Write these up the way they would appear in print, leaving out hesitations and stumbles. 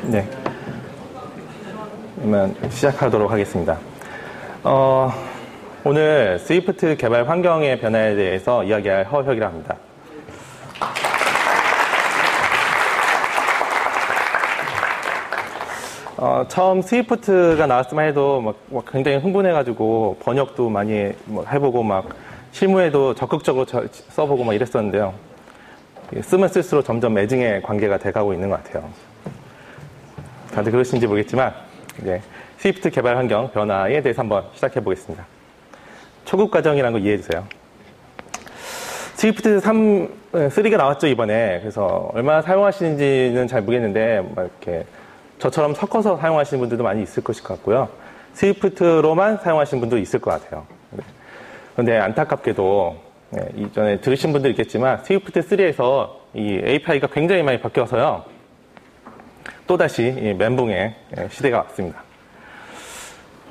네. 그러면 시작하도록 하겠습니다. 오늘 스위프트 개발 환경의 변화에 대해서 이야기할 허혁이라 합니다. 처음 스위프트가 나왔으면 해도 막 굉장히 흥분해가지고 번역도 많이 해보고 막 실무에도 적극적으로 써보고 막 이랬었는데요. 쓰면 쓸수록 점점 애증의 관계가 돼가고 있는 것 같아요. 다들 그러신지 모르겠지만 이제 스위프트 개발 환경 변화에 대해서 한번 시작해 보겠습니다. 초급 과정이라는 거 이해해 주세요. 스위프트 3가 나왔죠, 이번에. 그래서 얼마나 사용하시는지는 잘 모르겠는데 막 이렇게 저처럼 섞어서 사용하시는 분들도 많이 있을 것일 것 같고요. 스위프트로만 사용하시는 분도 있을 것 같아요. 그런데 안타깝게도 이전에 들으신 분들 있겠지만 스위프트 3에서 이 API가 굉장히 많이 바뀌어서요. 또다시 이 멘붕의 시대가 왔습니다.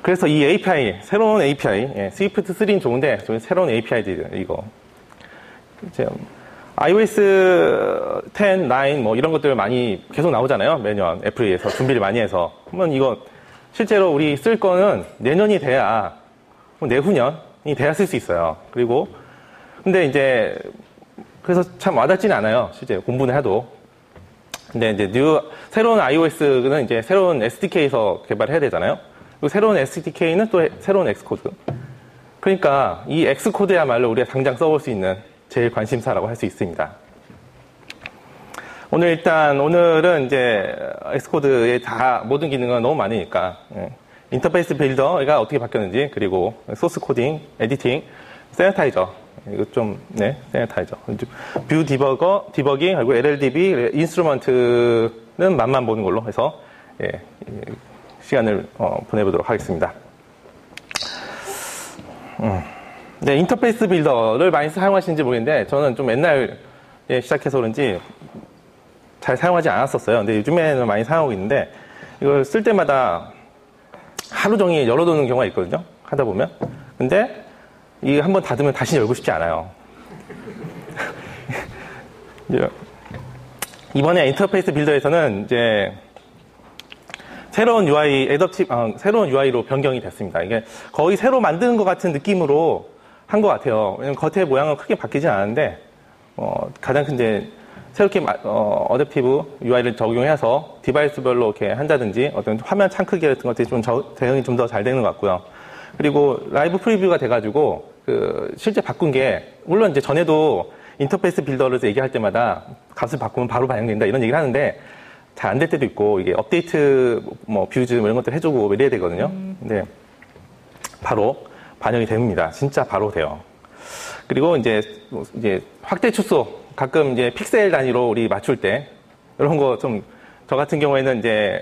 그래서 이 API, 새로운 API, 스위프트 3는 좋은데 새로운 API들 이거 이제 iOS 10, 9 뭐 이런 것들 많이 계속 나오잖아요. 매년 애플에서 준비를 많이 해서. 그러면 이거 실제로 우리 쓸 거는 내년이 돼야 내후년이 돼야 쓸 수 있어요. 그리고 근데 이제 그래서 참 와닿지는 않아요. 실제 공부는 해도. 근데 이제 새로운 iOS는 이제 새로운 SDK에서 개발해야 되잖아요. 그리고 새로운 SDK는 또 새로운 X코드. 그러니까 이 X코드야말로 우리가 당장 써볼 수 있는 제일 관심사라고 할 수 있습니다. 오늘은 이제 X코드의 모든 기능은 너무 많으니까 인터페이스 빌더가 어떻게 바뀌었는지, 그리고 소스 코딩, 에디팅, 세니타이저, 이거 세니타이저, 뷰 디버깅, 그리고 LLDB, 인스트루먼트는 맛만 보는 걸로 해서 시간을 보내보도록 하겠습니다. 네, 인터페이스 빌더를 많이 사용하시는지 모르겠는데 저는 좀 옛날에 시작해서 그런지 잘 사용하지 않았었어요. 근데 요즘에는 많이 사용하고 있는데 이걸 쓸 때마다 하루 종일 열어두는 경우가 있거든요. 하다 보면. 근데 이거 한번 닫으면 다시 열고 싶지 않아요. 이번에 인터페이스 빌더에서는 이제 새로운 UI로 변경이 됐습니다. 이게 거의 새로 만드는 것 같은 느낌으로 한 것 같아요. 왜냐면 겉의 모양은 크게 바뀌지 않았는데, 가장 큰 이제 새롭게 어댑티브 UI를 적용해서 디바이스별로 이렇게 한다든지 어떤 화면 창 크기 같은 것들이 좀 대응이 좀 더 잘 되는 것 같고요. 그리고 라이브 프리뷰가 돼가지고 실제 바꾼 게, 물론 이제 전에도 인터페이스 빌더를 얘기할 때마다 값을 바꾸면 바로 반영된다 이런 얘기를 하는데 잘 안 될 때도 있고, 이게 업데이트 뷰즈 이런 것들 해주고 이래야 되거든요. 근데 바로 반영이 됩니다. 진짜 바로 돼요. 그리고 이제 확대 축소, 가끔 이제 픽셀 단위로 우리 맞출 때 이런 거 좀, 저 같은 경우에는 이제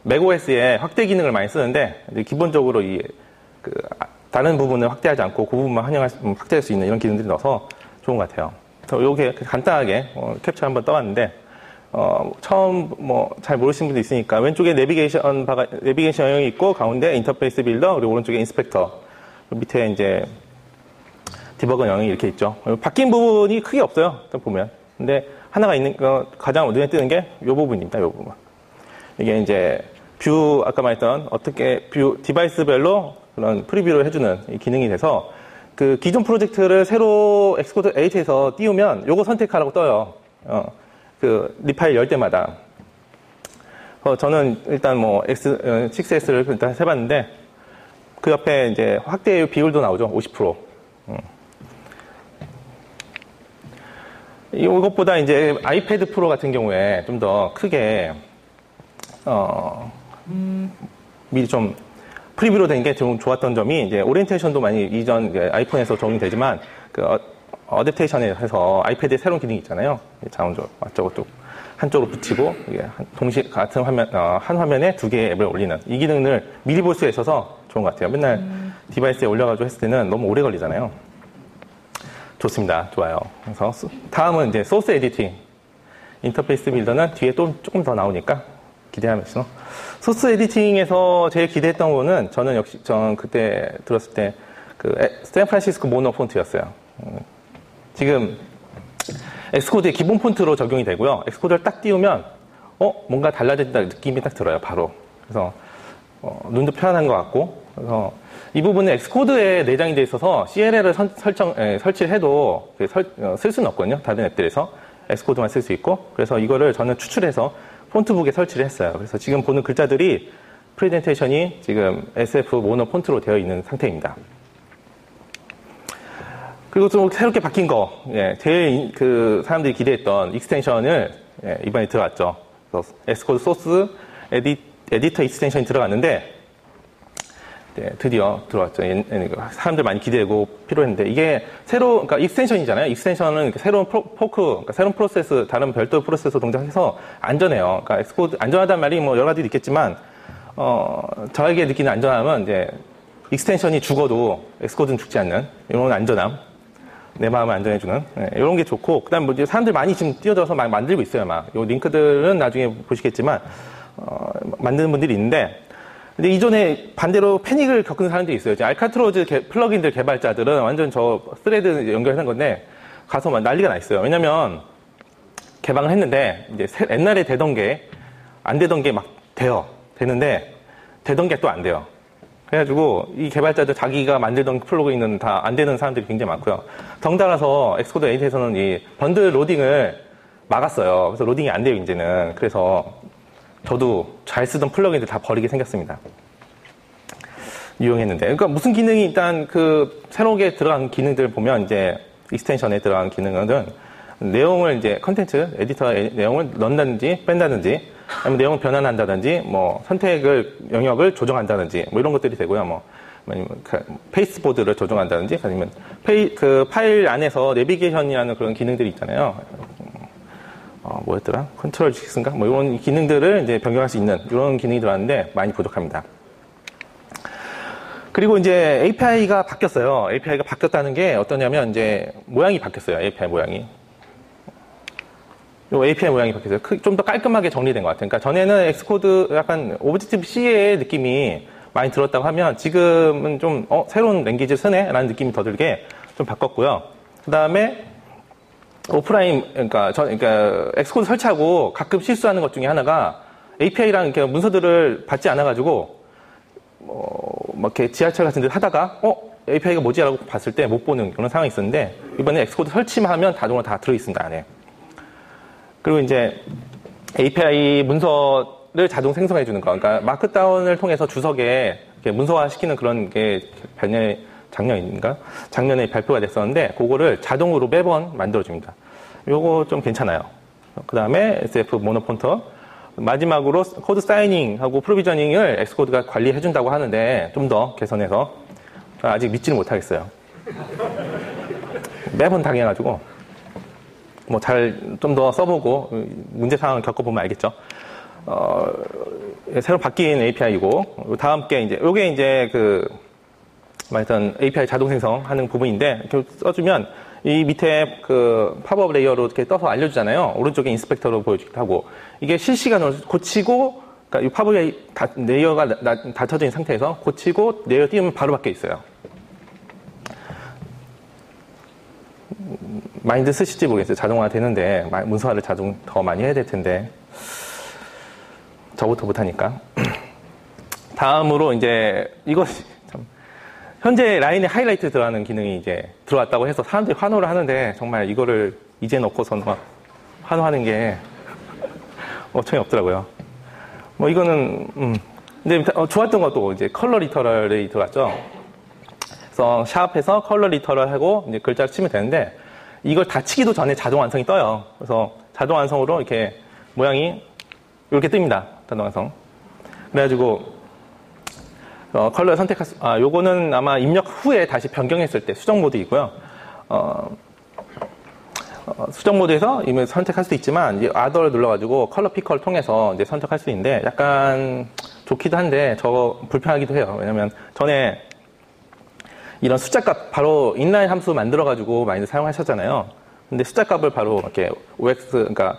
맥OS의 확대 기능을 많이 쓰는데, 이제 기본적으로 다른 부분을 확대하지 않고 그 부분만 확대할 수 있는 이런 기능들이 넣어서 좋은 것 같아요. 그래서 요게 간단하게 캡처 한번 떠봤는데, 처음 잘 모르시는 분도 있으니까 왼쪽에 내비게이션 영역이 있고, 가운데 인터페이스 빌더, 그리고 오른쪽에 인스펙터, 밑에 이제 디버거 영역이 이렇게 있죠. 바뀐 부분이 크게 없어요. 일단 보면. 근데 하나가 있는 거, 가장 눈에 띄는 게 이 부분입니다. 이 부분. 이게 이제 아까 말했던 디바이스별로 그런 프리뷰를 해주는 이 기능이 돼서 그 기존 프로젝트를 새로 엑스코드 8에서 띄우면 요거 선택하라고 떠요. 리파일 열 때마다. 저는 일단 6S를 일단 해봤는데, 그 옆에 이제 확대 비율도 나오죠. 50%. 이것보다 이제 아이패드 프로 같은 경우에 좀 더 크게, 미리 좀 프리뷰로 된 게 좀 좋았던 점이, 이제 오리엔테이션도 많이 이전 아이폰에서 적용이 되지만, 어댑테이션에 해서 아이패드에 새로운 기능이 있잖아요. 자원조, 저쪽 한쪽으로 붙이고, 이게 동시에 같은 화면, 한 화면에 두 개의 앱을 올리는 이 기능을 미리 볼 수 있어서 좋은 것 같아요. 맨날 디바이스에 올려가지고 했을 때는 너무 오래 걸리잖아요. 좋습니다. 좋아요. 그래서 다음은 이제 소스 에디팅. 인터페이스 빌더는 뒤에 또 조금 더 나오니까 기대하면서. 소스 에디팅에서 제일 기대했던 거는 저는 그때 들었을 때 샌프란시스코 모노 폰트였어요. 지금 엑스코드의 기본 폰트로 적용이 되고요. 엑스코드를 딱 띄우면 뭔가 달라진다 느낌이 딱 들어요, 바로. 그래서, 눈도 편안한 것 같고, 그래서 이 부분은 엑스코드에 내장이 돼 있어서 CLL을 설치를 해도 쓸 수는 없거든요. 다른 앱들에서. 엑스코드만 쓸 수 있고. 그래서 이거를 저는 추출해서 폰트북에 설치를 했어요. 그래서 지금 보는 글자들이 프레젠테이션이 지금 SF 모노 폰트로 되어 있는 상태입니다. 그리고 좀 새롭게 바뀐 거, 제일 사람들이 기대했던 익스텐션을 이번에 들어갔죠. 그래서 엑스코드 소스 에디터 익스텐션이 들어갔는데, 드디어 들어왔죠. 사람들 많이 기대고 필요했는데, 이게 그러니까 익스텐션이잖아요. 익스텐션은 새로운 그러니까 새로운 프로세스, 다른 별도 프로세서 동작해서 안전해요. 그러니까 엑스코드, 안전하다는 말이 뭐 여러 가지 있겠지만, 저에게 느끼는 안전함은 이제 익스텐션이 죽어도 엑스코드는 죽지 않는 이런 안전함. 내 마음을 안전해주는 이런 게 좋고, 그다음 뭐 이제 사람들 많이 지금 뛰어들어서 많이 만들고 있어요. 막 요 링크들은 나중에 보시겠지만 만드는 분들이 있는데, 근데 이전에 반대로 패닉을 겪은 사람들이 있어요. 이제 알카트로즈 플러그인들 개발자들은 완전 저 스레드 연결하는 건데 가서 막 난리가 나 있어요. 왜냐면 개방을 했는데 이제 옛날에 되던 게 안 되던 게 막 되는데 되던 게 또 안 돼요. 그래가지고 이 개발자들 자기가 만들던 플러그인은 다 안 되는 사람들이 굉장히 많고요. 덩달아서 엑스코드 8에서는 이 번들 로딩을 막았어요. 그래서 로딩이 안 돼요, 이제는. 그래서 저도 잘 쓰던 플러그인들 다 버리게 생겼습니다. 유용했는데. 그러니까 무슨 기능이 일단 새롭게 들어간 기능들을 보면 이제 익스텐션에 들어간 기능은 내용을 이제 컨텐츠, 에디터의 내용을 넣는다든지 뺀다든지 아니면 내용을 변환한다든지 뭐 영역을 조정한다든지 뭐 이런 것들이 되고요. 뭐 아니면 페이스보드를 조정한다든지 아니면 파일 안에서 내비게이션이라는 그런 기능들이 있잖아요. 뭐였더라? 컨트롤 X인가? 뭐 이런 기능들을 이제 변경할 수 있는 이런 기능이 들어왔는데 많이 부족합니다. 그리고 이제 API가 바뀌었어요. API가 바뀌었다는 게 어떠냐면 이제 모양이 바뀌었어요. API 모양이. 요 API 모양이 바뀌었어요. 좀 더 깔끔하게 정리된 것 같아요. 그러니까 전에는 엑스코드 약간 오브젝티브-C의 느낌이 많이 들었다고 하면 지금은 좀 새로운 랭귀지를 쓰네? 라는 느낌이 더 들게 좀 바꿨고요. 그 다음에 오프라인, 그러니까 엑스코드 설치하고 가끔 실수하는 것 중에 하나가 API랑 이렇게 문서들을 받지 않아가지고 막 이렇게 지하철 같은 데 하다가 API가 뭐지? 라고 봤을 때 못 보는 그런 상황이 있었는데 이번에 엑스코드 설치만 하면 자동으로 다 들어있습니다, 안에. 그리고 이제 API 문서를 자동 생성해주는 거. 그러니까 마크다운을 통해서 주석에 문서화 시키는 그런 게 작년에 발표가 됐었는데, 그거를 자동으로 매번 만들어줍니다. 요거 좀 괜찮아요. 그 다음에 SF 모노폰터. 마지막으로 코드 사이닝하고 프로비저닝을 엑스코드가 관리해준다고 하는데, 좀 더 개선해서. 아직 믿지는 못하겠어요. 매번 당해가지고. 뭐 좀 더 써보고 문제 상황을 겪어보면 알겠죠. 새로 바뀐 API이고 다음 게 요게 이제 말했던 API 자동 생성하는 부분인데 이렇게 써주면 이 밑에 팝업 레이어로 이렇게 떠서 알려주잖아요. 오른쪽에 인스펙터로 보여주기도 하고 이게 실시간으로 고치고 그러니까 이 팝업 레이어가 닫혀져 있는 상태에서 고치고 레이어 띄우면 바로 밖에 있어요. 많이들 쓰실지 모르겠어요. 자동화 되는데 문서화를 더 많이 해야 될 텐데 저부터 못하니까. 다음으로 이제 이것이 현재 라인에 하이라이트 들어가는 기능이 이제 들어왔다고 해서 사람들이 환호를 하는데 정말 이거를 이제 넣고서는 막 환호하는 게 어처구니 없더라고요. 뭐 이거는 근데 좋았던 것도 이제 컬러 리터럴이 들어왔죠. 그래서 샵에서 컬러 리터럴 하고 이제 글자를 치면 되는데 이걸 다 치기도 전에 자동 완성이 떠요. 그래서 자동 완성으로 이렇게 모양이 이렇게 뜹니다. 자동 완성. 그래가지고 컬러 선택할 요거는 아마 입력 후에 다시 변경했을 때 수정 모드이고요. 수정 모드에서 이미 선택할 수도 있지만 이제 Other를 눌러가지고 컬러 피커를 통해서 이제 선택할 수 있는데 약간 좋기도 한데 저거 불편하기도 해요. 왜냐면 전에 이런 숫자값 바로 인라인 함수 만들어가지고 많이들 사용하셨잖아요. 근데 숫자값을 바로 이렇게 OX, 그러니까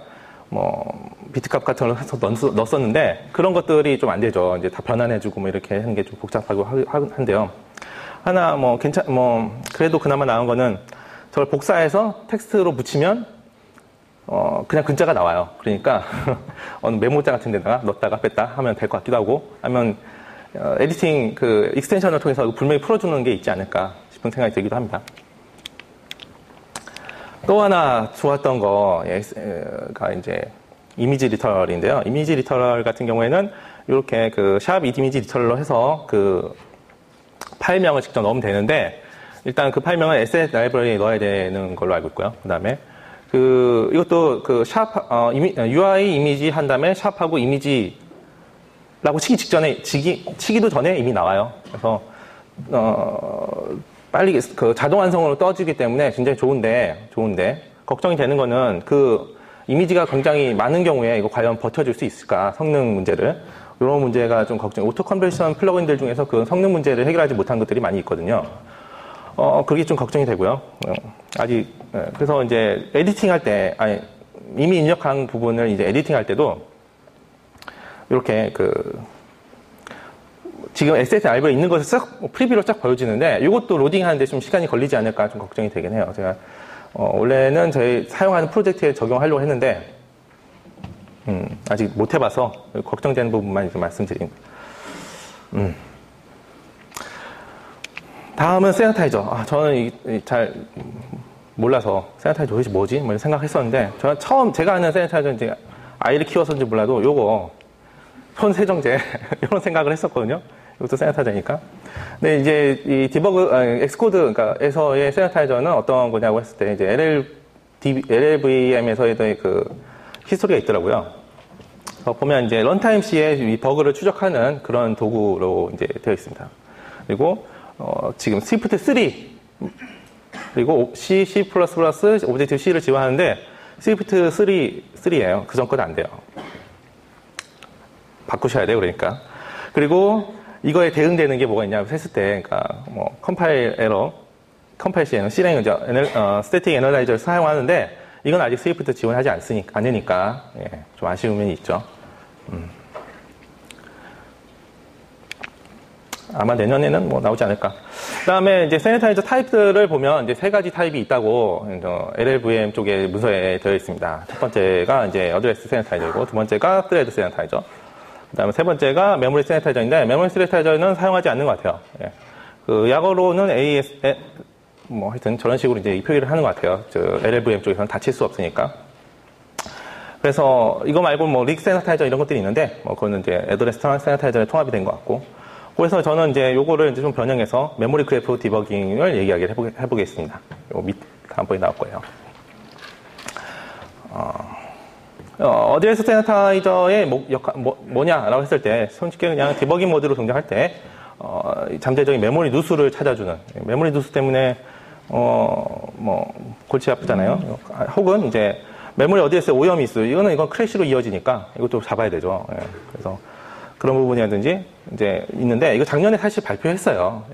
비트값 같은 걸 해서 넣었었는데 그런 것들이 좀 안 되죠. 이제 다 변환해주고 이렇게 하는 게 좀 복잡하고 한데요. 하나 그래도 그나마 나은 거는 저걸 복사해서 텍스트로 붙이면 그냥 글자가 나와요. 그러니까 어느 메모장 같은 데다가 넣었다가 뺐다 하면 될 것 같기도 하고, 아니면 에디팅 그 익스텐션을 통해서 분명히 풀어주는 게 있지 않을까 싶은 생각이 들기도 합니다. 또 하나 좋았던 거가 이제 이미지 리터럴인데요. 이미지 리터럴 같은 경우에는 이렇게 그 샵 이미지 리터럴로 해서 그 파일명을 직접 넣으면 되는데, 일단 그 파일명은 asset 라이브러리에 넣어야 되는 걸로 알고 있고요. 그 다음에 이것도 그 UI 이미지 한 다음에 샵하고 이미지라고 치기도 전에 이미 나와요. 그래서, 빨리 그 자동 완성으로 떠지기 때문에 굉장히 좋은데, 걱정이 되는 거는 그 이미지가 굉장히 많은 경우에 이거 과연 버텨줄 수 있을까, 성능 문제를. 이런 문제가 좀 걱정, 오토 컨버션 플러그인들 중에서 그 성능 문제를 해결하지 못한 것들이 많이 있거든요. 그게 좀 걱정이 되고요. 아직, 그래서 이제 에디팅 할 때, 이미 입력한 부분을 이제 에디팅 할 때도, 이렇게 지금 SS 라이브러리에 있는 것을 싹, 프리뷰로 쫙 보여주는데, 이것도 로딩 하는데 좀 시간이 걸리지 않을까 좀 걱정이 되긴 해요. 제가, 원래는 저희 사용하는 프로젝트에 적용하려고 했는데, 아직 못 해봐서 걱정되는 부분만 이제 말씀드립니다. 다음은 세니타이저. 저는 잘 몰라서 세니타이저 도대체 뭐지? 뭐 생각했었는데, 저는 제가 아는 세니타이저는 이제 아이를 키워서인지 몰라도 요거 손 세정제 이런 생각을 했었거든요. 이것도 세니타이저니까. 근데 이제 이 디버그 엑스코드 그러니까에서의 세니타이저는 어떤 거냐고 했을 때 이제 LLVM에서의 그 히스토리가 있더라고요. 보면 이제 런타임 C의 이 버그를 추적하는 그런 도구로 이제 되어 있습니다. 그리고 지금 스위프트 3 그리고 C, C++, 오브젝티브 C를 지원하는데 스위프트 3예요. 그 전 건 안 돼요. 바꾸셔야 돼요. 그러니까. 그리고 이거에 대응되는 게 뭐가 있냐 했을 때, 그러니까 뭐 컴파일 에러, 컴파일 시에는 C랭 스태틱 애널라이저를 사용하는데 이건 아직 스위프트 지원하지 않으니까 좀 아쉬운 면이 있죠. 아마 내년에는 뭐 나오지 않을까. 그 다음에 이제 세니타이저 타입들을 보면 이제 세 가지 타입이 있다고 LLVM 쪽에 문서에 되어 있습니다. 첫 번째가 이제 어드레스 세니타이저이고, 두 번째가 스레드 세니타이저, 그 다음에 세 번째가 메모리 세니타이저인데, 메모리 세니타이저는 사용하지 않는 것 같아요. 그 약어로는 뭐 하여튼 저런 식으로 이제 표기를 하는 것 같아요. LLVM 쪽에서는 다칠 수 없으니까. 그래서 이거 말고 뭐 릭 세니타이저 이런 것들이 있는데, 뭐 그거는 이제 어드레스 세니타이저에 통합이 된 것 같고. 그래서 저는 이제 요거를 이제 좀 변형해서 메모리 그래프 디버깅을 얘기하기를 해보겠습니다. 요 다음번에 나올 거예요. 어드레스 세니타이저의 뭐냐라고 했을 때, 솔직히 그냥 디버깅 모드로 등장할 때, 잠재적인 메모리 누수를 찾아주는, 메모리 누수 때문에, 뭐, 골치 아프잖아요. 혹은 이제, 메모리 어드레스에 오염이 있어요. 이건 크래시로 이어지니까, 이것도 잡아야 되죠. 그래서, 그런 부분이라든지, 이제, 있는데, 이거 작년에 사실 발표했어요.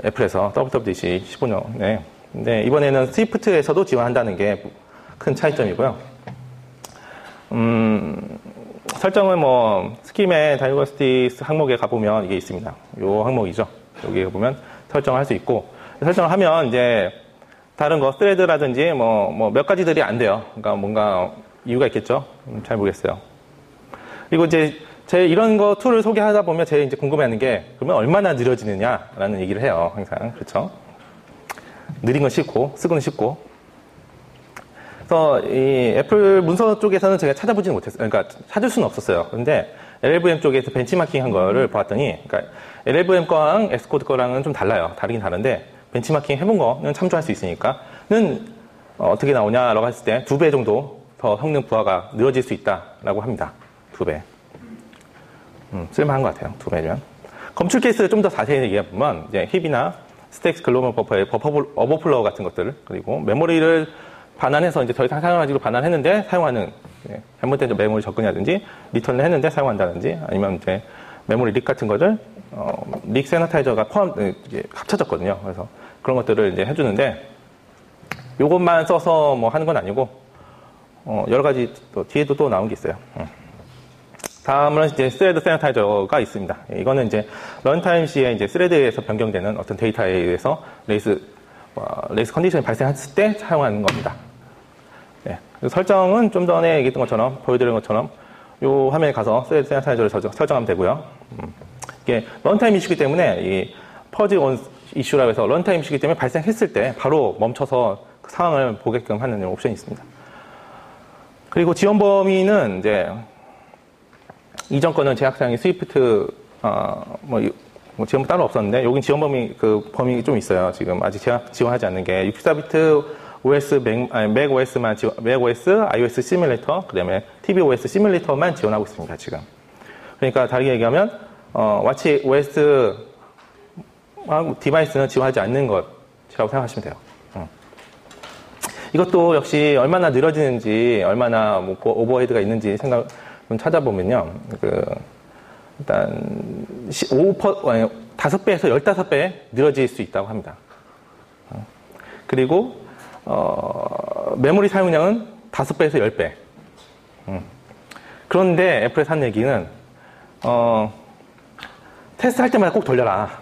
애플에서, WWDC 15년에. 근데, 이번에는 스위프트에서도 지원한다는 게 큰 차이점이고요. 설정은 뭐, 스킴의 다이버시티 항목에 가보면 이게 있습니다. 요 항목이죠. 여기에 보면 설정을 할 수 있고, 설정을 하면 이제, 다른 거, 스레드라든지 뭐 몇 가지들이 안 돼요. 그러니까 뭔가 이유가 있겠죠? 잘 모르겠어요. 그리고 이제, 이런 거 툴을 소개하다 보면 제일 이제 궁금해하는 게, 그러면 얼마나 느려지느냐라는 얘기를 해요. 항상. 그렇죠? 느린 건 싫고, 쓰고는 쉽고. 그래서 이 애플 문서 쪽에서는 제가 찾아보지는 못했어요. 그러니까 찾을 수는 없었어요. 그런데 LLVM 쪽에서 벤치마킹 한 거를 보았더니, 그러니까 LLVM 거랑 엑스코드 거랑은 좀 달라요. 다르긴 다른데, 벤치마킹 해본 거는 참조할 수 있으니까는 어떻게 나오냐라고 했을 때 2배 정도 더 성능 부하가 늘어질 수 있다라고 합니다. 2배. 쓸만한 것 같아요. 2배면. 검출 케이스를 좀 더 자세히 얘기해보면, 이제 힙이나 스택스 글로벌 버퍼의 버퍼 오버플로우 같은 것들, 그리고 메모리를 반환해서 이제 더 이상 사용하지로 반환했는데 사용하는, 잘못된 메모리 접근이라든지 리턴을 했는데 사용한다든지, 아니면 이제 메모리 릭 같은 거를 릭 세니타이저가 합쳐졌거든요. 그래서 그런 것들을 이제 해주는데, 요것만 써서 뭐 하는 건 아니고 여러 가지 또 뒤에도 또 나온 게 있어요. 다음은 이제 스레드 세니타이저가 있습니다. 이거는 이제 런타임 C에 이제 스레드에서 변경되는 어떤 데이터에 의해서 레이스 컨디션이 발생했을 때 사용하는 겁니다. 설정은 좀 전에 얘기했던 것처럼, 보여드린 것처럼, 요 화면에 가서 스레드 세너타이저를 설정하면 되고요. 이게 런타임 이슈이기 때문에, 이 퍼지 온 이슈라고 해서 런타임 이슈이기 때문에 발생했을 때 바로 멈춰서 그 상황을 보게끔 하는 옵션이 있습니다. 그리고 지원 범위는 이제, 이전 거는 제약사양이 스위프트, 지원 따로 없었는데, 여긴 지원 범위, 범위 좀 있어요. 지금 아직 지원하지 않는 게. 64비트 OS, 맥OS만 맥OS, iOS 시뮬레이터, 그 다음에 tvOS 시뮬레이터만 지원하고 있습니다, 지금. 그러니까 다르게 얘기하면, 와치 OS 디바이스는 지원하지 않는 것이라고 생각하시면 돼요. 이것도 역시 얼마나 느려지는지, 얼마나 오버헤드가 있는지 생각 좀 찾아보면요. 일단, 5배에서 15배 늘어질 수 있다고 합니다. 그리고, 메모리 사용량은 5배에서 10배. 그런데 애플에서 한 얘기는, 테스트 할 때마다 꼭 돌려라.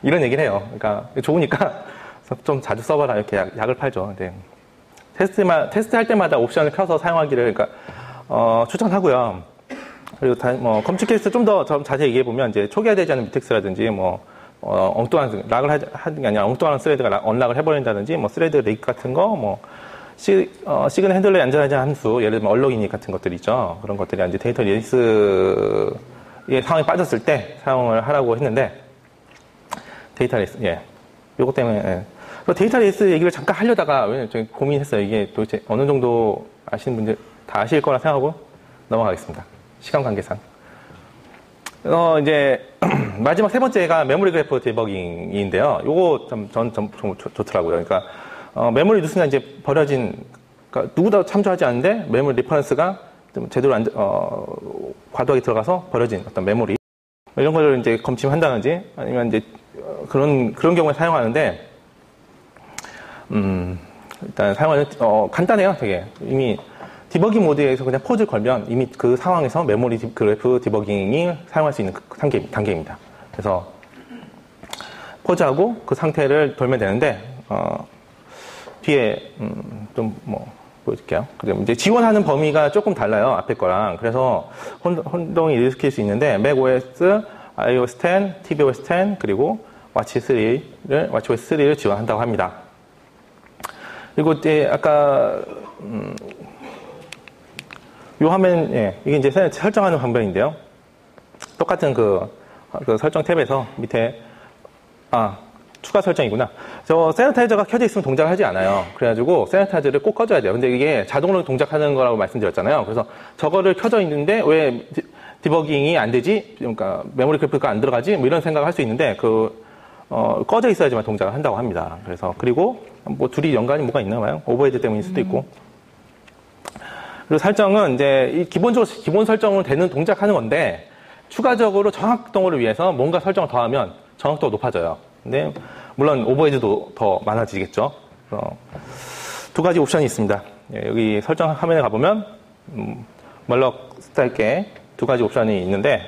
이런 얘기를 해요. 그러니까, 좋으니까 좀 자주 써봐라. 이렇게 약을 팔죠. 네. 테스트 할 때마다 옵션을 켜서 사용하기를, 그러니까, 추천하고요. 그리고 컴퓨터케이스 좀 더 자세히 얘기해보면, 이제 초기화되지 않은 뮤텍스라든지, 엉뚱한, 락을 하는 게 아니라 엉뚱한 스레드가 언락을 해버린다든지, 스레드 레이크 같은 거, 시그널 핸들러에 안전하지 않은 함수, 예를 들면 얼로기닉 같은 것들 있죠. 그런 것들이 이제 데이터 리리스의 상황에 빠졌을 때 사용을 하라고 했는데, 데이터 리리스, 예. 요것 때문에, 예. 데이터 리리스 얘기를 잠깐 하려다가, 저희 고민했어요. 이게 도대체 어느 정도 아시는 분들 다 아실 거라 생각하고 넘어가겠습니다. 시간 관계상. 이제, 마지막 세 번째가 메모리 그래프 디버깅인데요. 요거 전 좋더라고요. 그러니까, 메모리 누수가 이제 버려진, 그러니까 누구도 참조하지 않는데 메모리 리퍼런스가 좀 제대로 과도하게 들어가서 버려진 어떤 메모리. 이런 걸 이제 검침한다든지 아니면 이제 그런 경우에 사용하는데, 일단 사용하는, 간단해요, 되게. 이미 디버깅 모드에서 그냥 포즈를 걸면 이미 그 상황에서 메모리 그래프 디버깅이 사용할 수 있는 단계입니다. 그래서 포즈하고 그 상태를 돌면 되는데, 뒤에, 보여줄게요. 그리고 이제 지원하는 범위가 조금 달라요, 앞에 거랑. 그래서 혼동이 일으킬 수 있는데, macOS, iOS 10, tvOS 10, 그리고 watchOS 3를 지원한다고 합니다. 그리고 이제 아까, 요 화면, 예, 이게 이제 설정하는 방법인데요. 똑같은 그 설정 탭에서 밑에, 추가 설정이구나. 세너타이저가 켜져 있으면 동작을 하지 않아요. 그래가지고 세너타이저를 꼭 꺼줘야 돼요. 근데 이게 자동으로 동작하는 거라고 말씀드렸잖아요. 그래서 저거를 켜져 있는데 왜 디버깅이 안 되지? 그러니까 메모리 그래프가 안 들어가지? 이런 생각을 할 수 있는데 꺼져 있어야지만 동작을 한다고 합니다. 그래서 그리고 둘이 연관이 뭐가 있나 봐요. 오버헤드 때문일 수도 있고. 그리고 설정은 이제 기본적으로 기본 설정으로 되는 동작하는 건데 추가적으로 정확도를 위해서 뭔가 설정을 더하면 정확도가 높아져요. 근데 물론 오버헤드도 더 많아지겠죠. 두 가지 옵션이 있습니다. 예, 여기 설정 화면에 가보면 멀럭 스타일게 두 가지 옵션이 있는데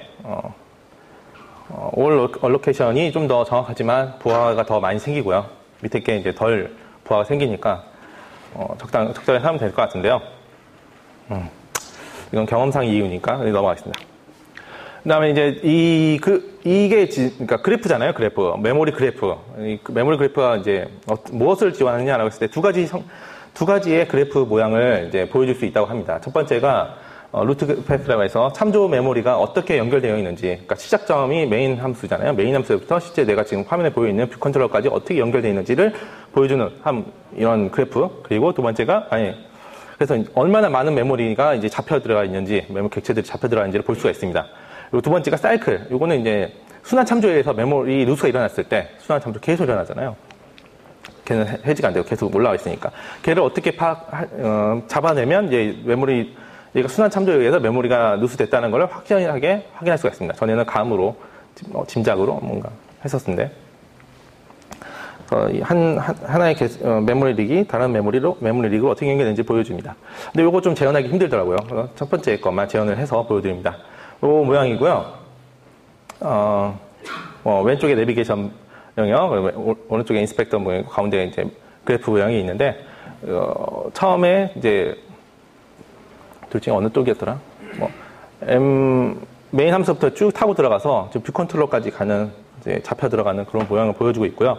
올 얼로케이션이 좀 더 정확하지만 부하가 더 많이 생기고요. 밑에 게 이제 덜 부하가 생기니까 적절히 하면 될 것 같은데요. 이건 경험상 이유니까 넘어가겠습니다. 그 다음에 이제 이게 그러니까 그래프잖아요, 그래프. 메모리 그래프. 메모리 그래프가 이제 무엇을 지원하느냐라고 했을 때 두 가지의 그래프 모양을 이제 보여줄 수 있다고 합니다. 첫 번째가 루트 패스라고 해서 참조 메모리가 어떻게 연결되어 있는지, 그러니까 시작점이 메인 함수잖아요. 메인 함수부터 실제 내가 지금 화면에 보여 있는 뷰 컨트롤러까지 어떻게 연결되어 있는지를 보여주는 이런 그래프. 그리고 두 번째가 그래서 얼마나 많은 메모리가 이제 잡혀 들어가 있는지, 메모리 객체들이 잡혀 들어가 있는지를 볼 수가 있습니다. 그리고 두 번째가 사이클. 요거는 이제 순환 참조에 의해서 메모리 누수가 일어났을 때 순환 참조 계속 일어나잖아요. 걔는 해지가 안 되고 계속 올라와 있으니까. 걔를 어떻게 잡아내면 이제 얘가 순환 참조에 의해서 메모리가 누수됐다는 걸 확실하게 확인할 수가 있습니다. 전에는 감으로, 짐작으로 뭔가 했었는데. 하나의 메모리 릭이 다른 메모리 릭으로 어떻게 연결되는지 보여줍니다. 근데 요거 좀 재현하기 힘들더라고요. 첫 번째 것만 재현을 해서 보여드립니다. 요 모양이고요. 왼쪽에 내비게이션 영역, 오른쪽에 인스펙터 모양, 가운데 이제 그래프 모양이 있는데, 처음에 이제 둘 중에 어느 쪽이었더라? 메인 함수부터 쭉 타고 들어가서 뷰 컨트롤러까지 가는 이제 잡혀 들어가는 그런 모양을 보여주고 있고요.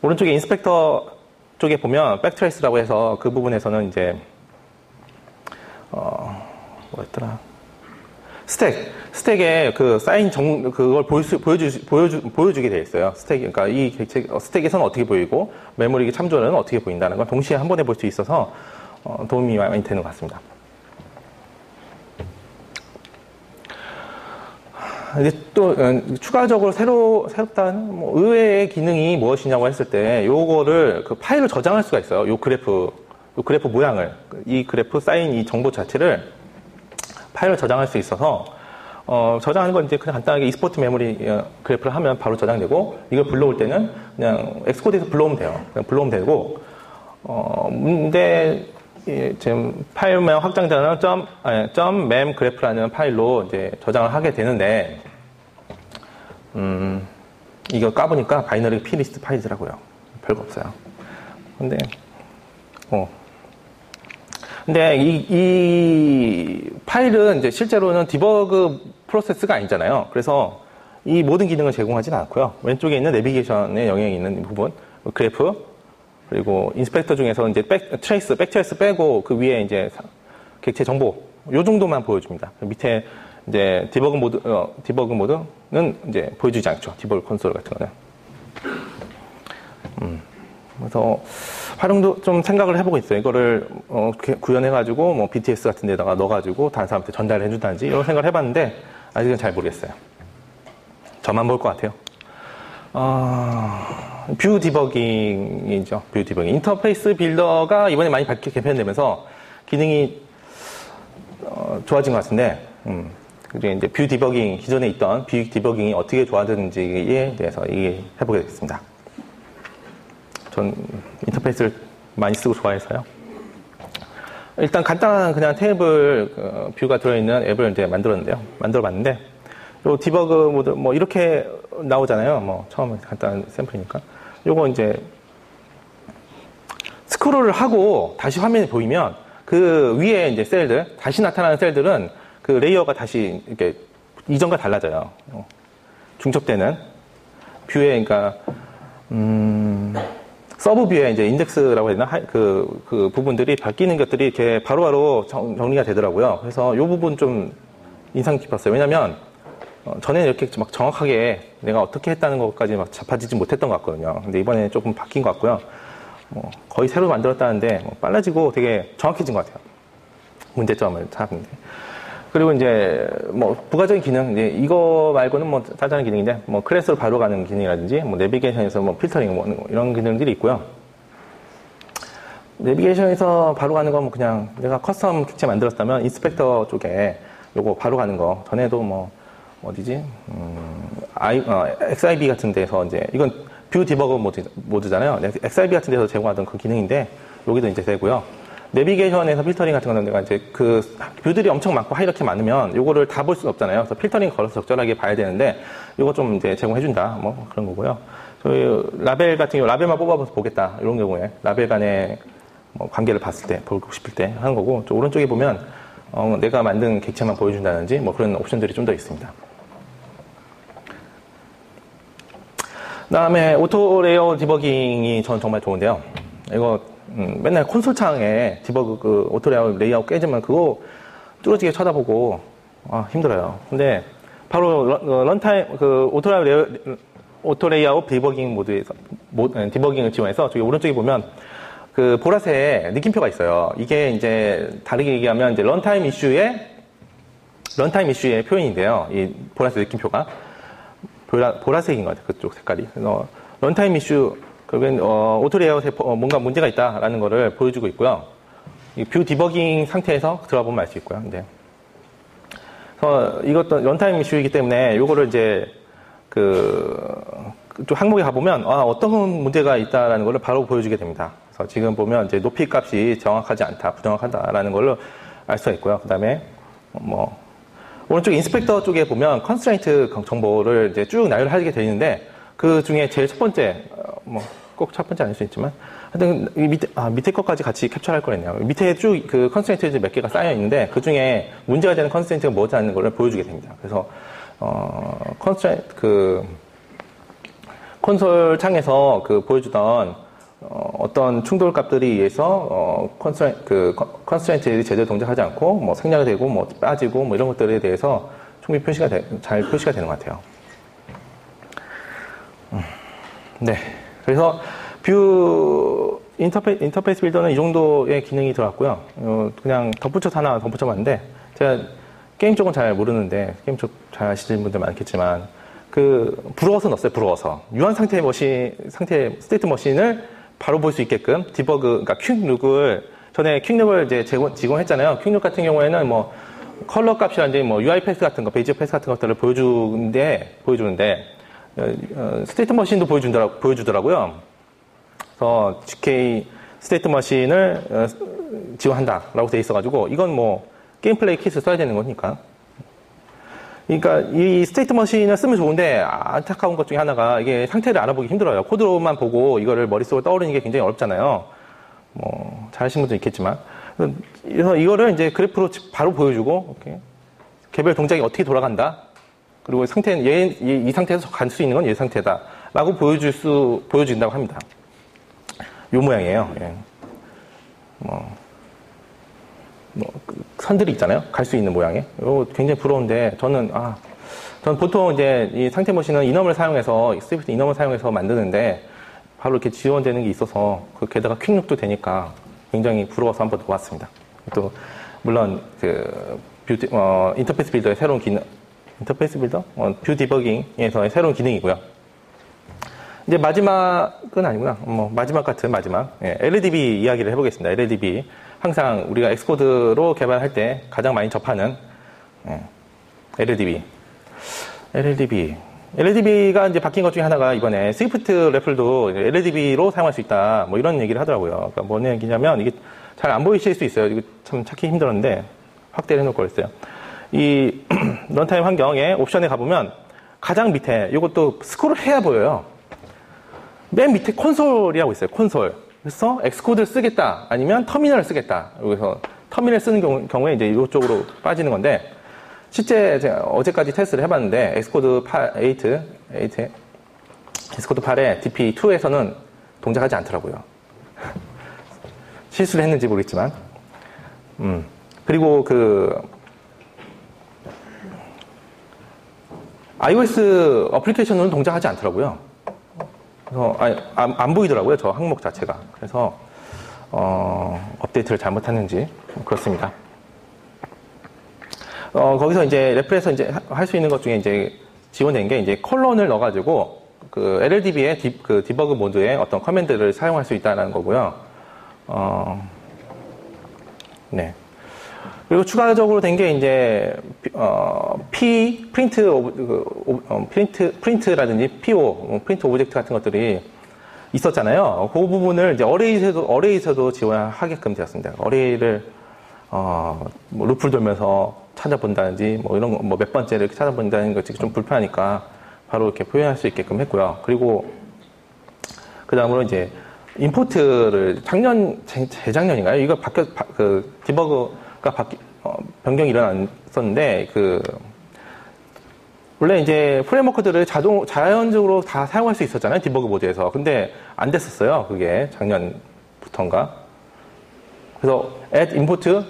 오른쪽에 인스펙터 쪽에 보면 백트레이스라고 해서 그 부분에서는 이제 뭐였더라? 스택에 그 쌓인 그걸 보여주게 되어 있어요. 그러니까 이 스택에서는 어떻게 보이고 메모리 참조는 어떻게 보인다는 걸 동시에 한 번에 볼 수 있어서 도움이 많이 되는 것 같습니다. 이제 또 추가적으로 새롭다는 의외의 기능이 무엇이냐고 했을 때 요거를 그 파일을 저장할 수가 있어요. 요 그래프 모양을 이 그래프 쌓인 이 정보 자체를 파일을 저장할 수 있어서 저장하는 건 이제 그냥 간단하게 익스포트 메모리 그래프를 하면 바로 저장되고 이걸 불러올 때는 그냥 엑스코드에서 불러오면 돼요. 그냥 불러오면 되고 근데 지금 파일명 확장자는 .mem 그래프라는 파일로 이제 저장을 하게 되는데 이거 까보니까 바이너리 plist 파일이더라고요. 별거 없어요. 근데 이 파일은 이제 실제로는 디버그 프로세스가 아니잖아요. 그래서 이 모든 기능을 제공하지는 않고요. 왼쪽에 있는 내비게이션에 영향이 있는 부분, 그래프, 그리고 인스펙터 중에서 이제 백트레이스 빼고 그 위에 이제 객체 정보, 요 정도만 보여줍니다. 밑에 이제 디버그 모드는 이제 보여주지 않죠. 디버그 콘솔 같은 거는. 그래서 활용도 좀 생각을 해보고 있어요. 이거를 구현해가지고 뭐 BTS 같은 데다가 넣어가지고 다른 사람한테 전달을 해준다든지 이런 생각을 해봤는데 아직은 잘 모르겠어요. 저만 볼 것 같아요. 뷰 디버깅이죠. 뷰 디버깅. 인터페이스 빌더가 이번에 많이 개편되면서 기능이 좋아진 것 같은데, 그중에 이제 뷰 디버깅, 기존에 있던 뷰 디버깅이 어떻게 좋아졌는지에 대해서 얘기해보게 되겠습니다. 전 인터페이스를 많이 쓰고 좋아해서요. 일단 간단한 그냥 테이블 뷰가 들어있는 앱을 이제 만들어봤는데, 요 디버그 모드 뭐 이렇게 나오잖아요. 뭐 처음에 간단한 샘플이니까. 요거 이제 스크롤을 하고 다시 화면이 보이면 그 위에 이제 셀들, 다시 나타나는 셀들은 그 레이어가 다시 이렇게 이전과 달라져요. 중첩되는 뷰에, 그러니까 서브 뷰에 이제 인덱스라고 해야 되나? 그 부분들이 바뀌는 것들이 이렇게 바로바로 정리가 되더라고요. 그래서 요 부분 좀 인상 깊었어요. 왜냐면 전에는 이렇게 막 정확하게 내가 어떻게 했다는 것까지 막 잡아지지 못했던 것 같거든요. 근데 이번에 조금 바뀐 것 같고요. 거의 새로 만들었다는데 빨라지고 되게 정확해진 것 같아요. 문제점을 찾는데. 그리고 이제 뭐 부가적인 기능, 이제 이거 말고는 뭐 짜잘한 기능인데 뭐 클래스로 바로 가는 기능이라든지 뭐 내비게이션에서 뭐 필터링 뭐 이런 기능들이 있고요. 내비게이션에서 바로 가는 건 뭐 그냥 내가 커스텀 객체 만들었다면 인스펙터 쪽에 요거 바로 가는 거 전에도 뭐 어디지? XIB 같은 데서 이제, 이건 뷰 디버거 모드잖아요. XIB 같은 데서 제공하던 그 기능인데, 여기도 이제 되고요. 내비게이션에서 필터링 같은 거는 내가 이제 그 뷰들이 엄청 많고 이렇게 많으면 요거를 다 볼 수는 없잖아요. 그래서 필터링 걸어서 적절하게 봐야 되는데, 요거 좀 이제 제공해준다. 뭐 그런 거고요. 저희 라벨 같은 경우, 라벨만 뽑아서 보겠다. 이런 경우에, 라벨 간의 뭐 관계를 봤을 때, 보고 싶을 때 하는 거고, 저 오른쪽에 보면, 내가 만든 객체만 보여준다든지, 뭐 그런 옵션들이 좀 더 있습니다. 다음에 오토 레이어 디버깅이 전 정말 좋은데요. 이거 맨날 콘솔 창에 디버그 오토 레이아웃 깨지면 그거 뚫어지게 쳐다보고 힘들어요. 근데 바로 런타임 오토 레이아웃 디버깅 모드에서 디버깅을 지원해서 저기 오른쪽에 보면 그 보라색 느낌표가 있어요. 이게 이제 다르게 얘기하면 이제 런타임 이슈의 표현인데요. 이 보라색 느낌표가 보라색인 것 같아요. 그쪽 색깔이. 런타임 이슈, 그러면 오토 레이아웃에 뭔가 문제가 있다라는 거를 보여주고 있고요. 이 뷰 디버깅 상태에서 들어가 보면 알 수 있고요. 그래서 이것도 런타임 이슈이기 때문에 이거를 이제 좀 항목에 가보면 어떤 문제가 있다라는 거를 바로 보여주게 됩니다. 그래서 지금 보면 이제 높이 값이 정확하지 않다, 부정확하다라는 걸로 알 수가 있고요. 그다음에 오른쪽 인스펙터 쪽에 보면 컨스트레인트 정보를 이제 쭉 나열하게 되어 있는데 그 중에 제일 첫 번째 꼭 첫 번째 아닐 수 있지만 하여튼 이 밑에 것까지 같이 캡처할 거랬네요. 밑에 쭉 그 컨스트레인트 몇 개가 쌓여 있는데 그 중에 문제가 되는 컨스트레인트가 뭐냐는 걸 보여주게 됩니다. 그래서 콘솔 창에서 그 보여주던 어떤 충돌 값들에 의해서 컨스트레인트들이 제대로 동작하지 않고 뭐 생략되고 뭐 빠지고 뭐 이런 것들에 대해서 충분히 잘 표시가 되는 것 같아요. 네. 그래서 뷰 인터페이스 빌더는 이 정도의 기능이 들어갔고요. 그냥 하나 덧붙여 봤는데 제가 게임 쪽은 잘 모르는데 게임 쪽 잘 아시는 분들 많겠지만 부러워서 넣었어요. 부러워서 유한 상태 스테이트 머신을 바로 볼 수 있게끔 디버그, 그러니까 퀵룩을 전에 퀵룩을 이제 제공했잖아요. 퀵룩 같은 경우에는 뭐 컬러 값이라든지 뭐 UI 패스 같은 거, 베이지 패스 같은 것들을 보여주는데 스테이트 머신도 보여주더라고요. 그래서 GK 스테이트 머신을 지원한다라고 돼 있어가지고 이건 뭐 게임 플레이 킷을 써야 되는 거니까. 그러니까 이 스테이트 머신을 쓰면 좋은데 안타까운 것 중에 하나가 이게 상태를 알아보기 힘들어요. 코드로만 보고 이거를 머릿속으로 떠오르는 게 굉장히 어렵잖아요. 뭐 잘하시는 분도 있겠지만. 그래서 이거를 이제 그래프로 바로 보여주고 이렇게 개별 동작이 어떻게 돌아간다. 그리고 이 상태에서 갈 수 있는 건 이 상태다라고 보여준다고 합니다. 요 모양이에요. 예. 선들이 있잖아요. 갈 수 있는 모양에. 이거 굉장히 부러운데 저는 보통 이제 이 상태 머신은 스위프트 인엄을 사용해서 만드는데 바로 이렇게 지원되는 게 있어서 게다가 퀵룩도 되니까 굉장히 부러워서 한번 놓았습니다. 또 물론 인터페이스 빌더의 새로운 기능, 인터페이스 빌더? 뷰 디버깅에서의 새로운 기능이고요. 이제 마지막은 아니구나. 마지막 같은 마지막. 예, LLDB 이야기를 해보겠습니다. LLDB. 항상 우리가 엑스코드로 개발할 때 가장 많이 접하는, LLDB. LLDB가 이제 바뀐 것 중에 하나가 이번에 스위프트 레플도 LLDB로 사용할 수 있다. 뭐 이런 얘기를 하더라고요. 그러니까 뭔 얘기냐면 이게 잘 안 보이실 수 있어요. 이거 참 찾기 힘들었는데 확대를 해놓을 거였어요. 이 런타임 환경에 옵션에 가보면 가장 밑에 이것도 스크롤을 해야 보여요. 맨 밑에 콘솔이라고 있어요. 콘솔. 그래서 엑스코드를 쓰겠다. 아니면 터미널을 쓰겠다. 그래서 터미널 쓰는 경우에 이제 이쪽으로 빠지는 건데 실제 제가 어제까지 테스트를 해봤는데 엑스코드 8, 엑스코드 8에 DP2에서는 동작하지 않더라고요. 실수를 했는지 모르겠지만. 그리고 iOS 어플리케이션은 동작하지 않더라고요. 그래서 안 보이더라고요. 저 항목 자체가. 그래서 업데이트를 잘못했는지 그렇습니다. 거기서 이제 레플에서 이제 할 수 있는 것 중에 이제 지원된 게 이제 컬런을 넣어가지고 LLDB의 디버그 모드의 어떤 커맨드를 사용할 수 있다는 거고요. 네. 그리고 추가적으로 된 게 이제 프린트라든지 PO, 프린트 오브젝트 같은 것들이 있었잖아요. 그 부분을 이제 어레이에서도 지원하게끔 되었습니다. 어레이를 뭐 루프를 돌면서 찾아본다든지 뭐 이런 거 몇 번째를 이렇게 찾아본다는 것이 좀 불편하니까 바로 이렇게 표현할 수 있게끔 했고요. 그리고 그 다음으로 이제 임포트를 재작년인가요? 이거 디버그가 변경이 일어났었는데 원래 이제 프레임워크들을 자연적으로 다 사용할 수 있었잖아요. 디버그 모드에서. 근데 안 됐었어요. 그게 작년부터인가. 그래서 add import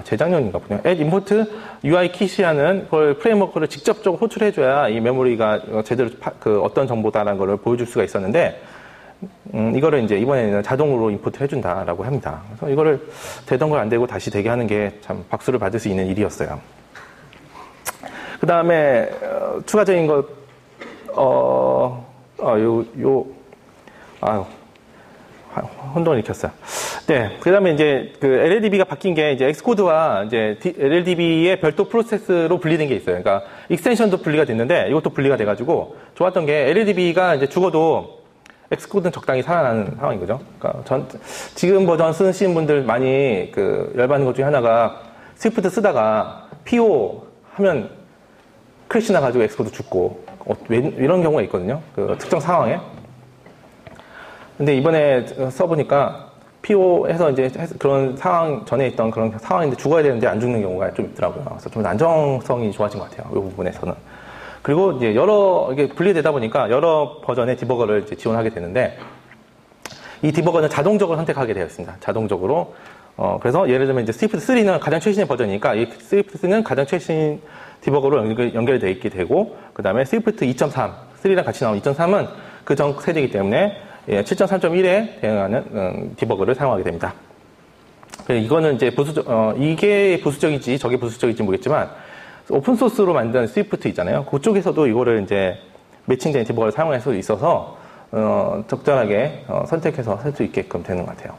재작년인가 보네요. add import UI kit이라는 걸 프레임워크를 직접적으로 호출해줘야 이 메모리가 제대로 어떤 정보다라는 걸 보여줄 수가 있었는데 이거를 이제 이번에는 자동으로 임포트를 해준다라고 합니다. 그래서 이거를 되던 걸 안 되고 다시 되게 하는 게 참 박수를 받을 수 있는 일이었어요. 그 다음에 추가적인 것, 혼돈을 일으켰어요. 네, 그 다음에 이제 LLDB가 바뀐 게 이제 엑스코드와 이제 LLDB의 별도 프로세스로 분리된 게 있어요. 그러니까 익스텐션도 분리가 됐는데 이것도 분리가 돼가지고 좋았던 게 LLDB가 이제 죽어도 엑스코드는 적당히 살아나는 상황인 거죠. 그러니까 지금 버전 쓰시는 분들 많이 열받는 것 중에 하나가 스위프트 쓰다가 PO 하면 크래시 나가지고 엑스코드 죽고 이런 경우가 있거든요. 특정 상황에. 근데 이번에 써보니까 PO해서 이제 그런 상황 전에 있던 그런 상황인데 죽어야 되는데 안 죽는 경우가 좀 있더라고요. 그래서 좀 안정성이 좋아진 것 같아요. 이 부분에서는. 그리고 이제 이게 분리되다 보니까 여러 버전의 디버거를 이제 지원하게 되는데 이 디버거는 자동적으로 선택하게 되어 있습니다. 자동적으로. 그래서 예를 들면 이제 스위프트3는 가장 최신의 버전이니까 이 스위프트3는 가장 최신 디버거로 연결되어 있게 되고, 그 다음에 스위프트 2.3, 3랑 같이 나온 2.3은 그 전 세대이기 때문에 7.3.1에 대응하는 디버거를 사용하게 됩니다. 이거는 이제 이게 부수적인지 저게 부수적인지 모르겠지만, 오픈소스로 만든 스위프트 있잖아요. 그쪽에서도 이거를 이제 매칭된 디버거를 사용할 수 있어서, 적절하게 선택해서 할 수 있게끔 되는 것 같아요.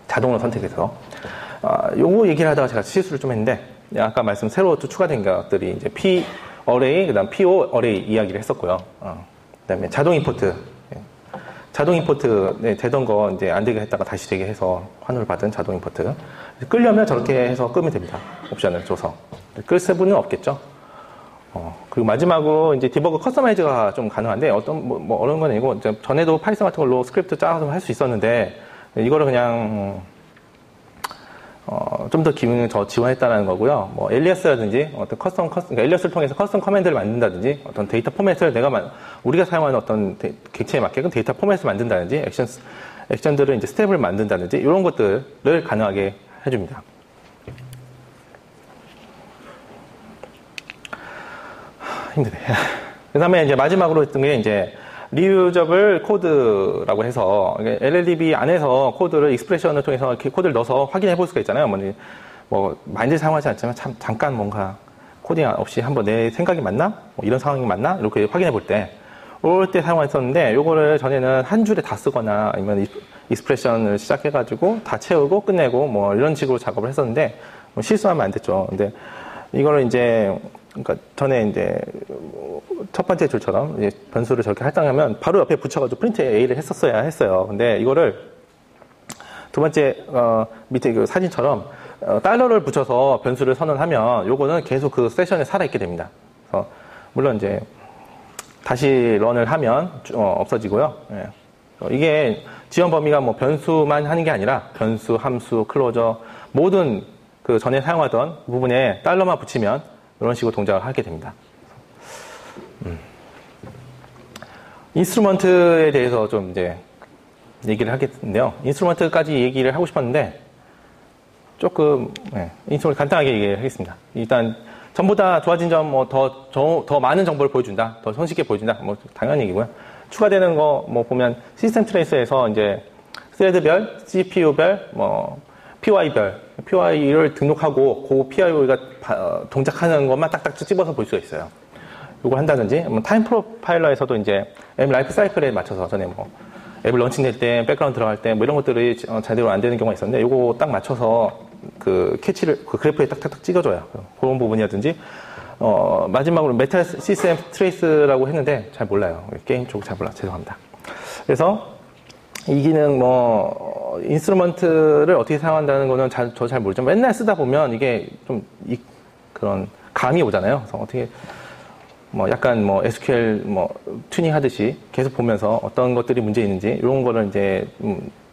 자동으로 선택해서. 요거 얘기를 하다가 제가 실수를 좀 했는데, 아까 새로 또 추가된 것들이 이제 P 어레이, 그 다음 PO 어레이 이야기를 했었고요. 그 다음에 자동 임포트. 자동 임포트, 되던 거 이제 안 되게 했다가 다시 되게 해서 환호를 받은 자동 임포트. 끌려면 저렇게 해서 끄면 됩니다. 옵션을 줘서. 끌 세부는 없겠죠. 그리고 마지막으로 이제 디버그 커스터마이즈가 좀 가능한데, 어려운 건 아니고, 전에도 파이썬 같은 걸로 스크립트 짜서 할 수 있었는데, 이거를 그냥, 좀 더 기능을 더 지원했다는 거고요. 엘리어스라든지, 그러니까 엘리어스를 통해서 커스텀 커맨드를 만든다든지, 어떤 데이터 포맷을 우리가 사용하는 어떤 객체에 맞게끔 데이터 포맷을 만든다든지, 액션들을 이제 스텝을 만든다든지, 이런 것들을 가능하게 해줍니다. 힘드네. 그 다음에 이제 마지막으로 했던 게 이제 리유저블 코드라고 해서 LLDB 안에서 코드를 익스프레션을 통해서 이렇게 코드를 넣어서 확인해 볼 수가 있잖아요. 많이들 사용하지 않지만 잠깐 뭔가 코딩 없이 한번 내 생각이 맞나? 이런 상황이 맞나? 이렇게 확인해 볼 때 사용했었는데, 요거를 전에는 한 줄에 다 쓰거나 아니면 익스프레션을 시작해가지고 다 채우고 끝내고 이런 식으로 작업을 했었는데, 실수하면 안 됐죠. 근데 이거를 이제 그러니까 전에 이제 첫 번째 줄처럼 이제 변수를 저렇게 할당하면 바로 옆에 붙여가지고 프린트 A를 했었어야 했어요. 근데 이거를 두 번째 밑에 그 사진처럼 달러를 붙여서 변수를 선언하면 요거는 계속 그 세션에 살아있게 됩니다. 그래서 물론 이제 다시 런을 하면 없어지고요. 예. 이게 지원 범위가 변수만 하는 게 아니라 변수, 함수, 클로저 모든 그 전에 사용하던 부분에 달러만 붙이면 이런 식으로 동작을 하게 됩니다. 인스트루먼트에 대해서 좀 이제 얘기를 하겠는데요. 인스트루먼트까지 얘기를 하고 싶었는데 조금 인스트루먼트 간단하게 얘기를 하겠습니다. 일단 전보다 좋아진 점, 더 많은 정보를 보여준다, 더 손쉽게 보여준다, 당연한 얘기고요. 추가되는 거 보면 시스템 트레이스에서 이제 스레드별, CPU별, PY를 등록하고 그 PY가 동작하는 것만 딱딱 찝어서 볼 수가 있어요. 요걸 한다든지, 타임 프로파일러에서도 이제 앱 라이프 사이클에 맞춰서 전에 앱을 런칭될 때, 백그라운드 들어갈 때 이런 것들이 제대로 안 되는 경우가 있었는데, 요거 딱 맞춰서 그 캐치를 그 그래프에 딱딱딱 찍어줘요. 그런 부분이라든지, 마지막으로 메타 시스템 트레이스라고 했는데 잘 몰라요. 게임 쪽 잘 몰라. 죄송합니다. 그래서 이 기능 인스트루먼트를 어떻게 사용한다는 거는 저 잘 모르지만 맨날 쓰다 보면 이게 좀 그런 감이 오잖아요. 그래서 어떻게 약간 SQL 튜닝 하듯이 계속 보면서 어떤 것들이 문제 있는지 이런 거를 이제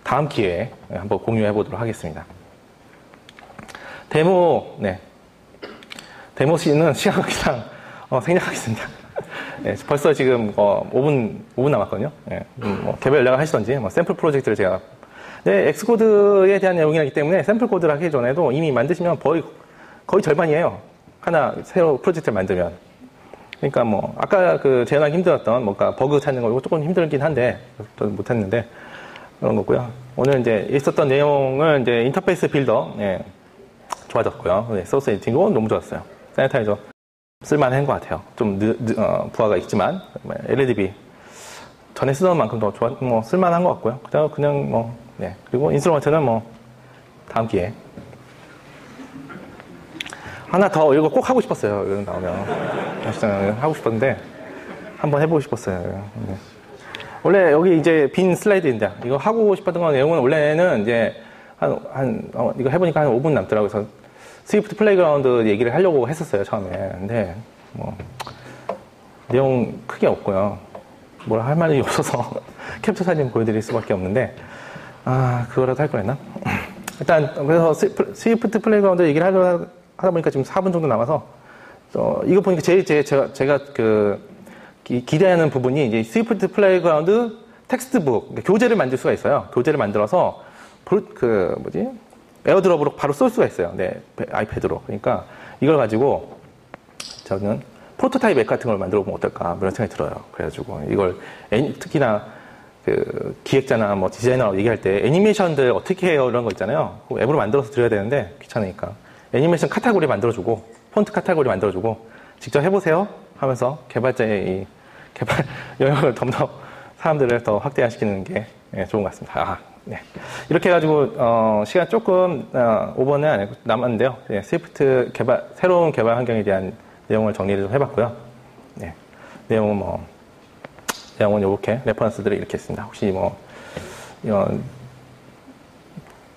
다음 기회에 한번 공유해 보도록 하겠습니다. 데모 씨는 시간 관계상 생략하겠습니다. 네, 벌써 지금 5분 남았거든요. 네, 개별 연락을 하시던지 샘플 프로젝트를 제가 엑스코드에 대한 내용이기 때문에 샘플 코드를 하기 전에도 이미 만드시면 거의 절반이에요. 하나 새로 프로젝트를 만들면. 그러니까 아까 그 재현하기 힘들었던 뭔가 버그 찾는 거 이거 조금 힘들긴 한데 저는 못했는데 그런 거고요. 오늘 이제 있었던 내용은 이제 인터페이스 빌더 좋아졌고요. 소스 에디팅도 너무 좋았어요. 세니타이저 쓸만한 것 같아요. 좀 부하가 있지만 LLDB 전에 쓰던 만큼 더 쓸만한 것 같고요. 그냥 그리고 인스트루먼트는 다음 기회에 하나 더 이거 꼭 하고 싶었어요. 이런 나오면 하고 싶었는데 한번 해보고 싶었어요. 원래 여기 이제 빈 슬라이드인데 이거 하고 싶었던 건 내용은 원래는 이제 이거 해보니까 한 5분 남더라고요. 그래서 스위프트 플레이그라운드 얘기를 하려고 했었어요 처음에. 근데 내용 크게 없고요. 뭘 할 말이 없어서 캡처 사진 보여드릴 수밖에 없는데, 그거라도 할 거였나? 일단, 그래서 스위프트 플레이그라운드 얘기를 하다 보니까 지금 4분 정도 남아서, 이거 보니까 제가 기대하는 부분이 이제 스위프트 플레이그라운드 텍스트북, 그러니까 교재를 만들 수가 있어요. 교재를 만들어서, 에어드롭으로 바로 쏠 수가 있어요. 네, 아이패드로. 그러니까 이걸 가지고 저는 프로토타입 앱 같은 걸 만들어 보면 어떨까, 이런 생각이 들어요. 그래가지고 이걸 특히나 기획자나 뭐 디자이너라고 얘기할 때 애니메이션들 어떻게 해요? 이런 거 있잖아요. 앱으로 만들어서 드려야 되는데 귀찮으니까. 애니메이션 카테고리 만들어주고, 폰트 카테고리 만들어주고, 직접 해보세요 하면서 개발자의 이 개발 영역을 좀 더 사람들을 더 확대시키는 게 좋은 것 같습니다. 네. 이렇게 해가지고, 시간 조금, 오버는 안 했고, 남았는데요. 네, 스위프트 새로운 개발 환경에 대한 내용을 정리를 좀 해봤고요. 네. 내용은 이렇게, 레퍼런스들을 이렇게 했습니다. 혹시 이런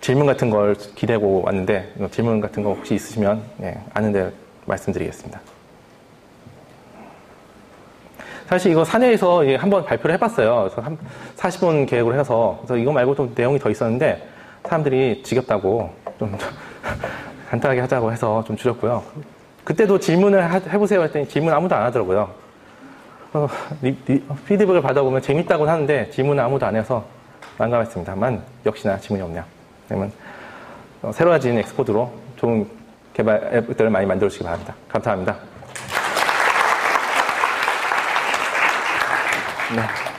질문 같은 걸 기대고 왔는데, 질문 같은 거 혹시 있으시면, 아는데 말씀드리겠습니다. 사실 이거 사내에서 한번 발표를 해봤어요. 그래서 40분 계획으로 해서. 그래서 이거 말고 좀 내용이 더 있었는데, 사람들이 지겹다고 좀 간단하게 하자고 해서 좀 줄였고요. 그때도 질문을 해보세요 했더니 질문 아무도 안 하더라고요. 피드백을 받아보면 재밌다고는 하는데 질문을 아무도 안 해서 난감했습니다만, 역시나 질문이 없네요. 그러면 새로워진 엑스코드로 좋은 개발 앱들을 많이 만들어 주시기 바랍니다. 감사합니다. 네.